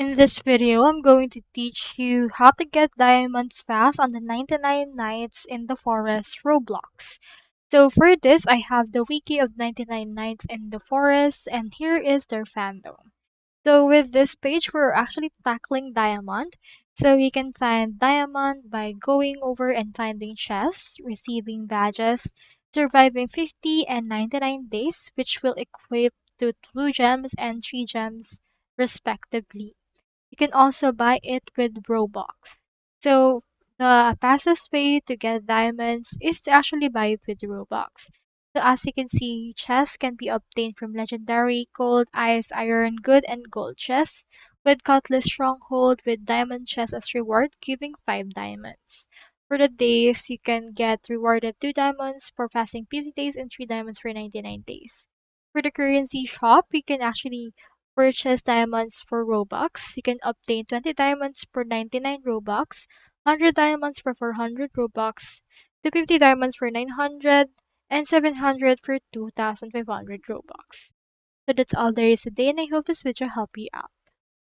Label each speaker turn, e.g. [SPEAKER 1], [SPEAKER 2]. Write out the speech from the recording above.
[SPEAKER 1] In this video, I'm going to teach you how to get diamonds fast on the 99 Nights in the Forest Roblox. So for this, I have the wiki of 99 Nights in the Forest, and here is their fandom. So with this page, we're actually tackling diamond. So you can find diamond by going over and finding chests, receiving badges, surviving 50 and 99 days, which will equate to 2 gems and 3 gems respectively. You can also buy it with Robux. So the fastest way to get diamonds is to actually buy it with Robux. So as you can see, chests can be obtained from legendary, gold, ice, iron, good, and gold chests, with Cutlass Stronghold with diamond chest as reward, giving 5 diamonds. For the days, you can get rewarded 2 diamonds for fasting 50 days and 3 diamonds for 99 days. For the currency shop, you can actually purchase diamonds for Robux. You can obtain 20 diamonds for 99 Robux, 100 diamonds for 400 Robux, 250 diamonds for 900, and 700 for 2,500 Robux. So that's all there is today, and I hope this video helped you out.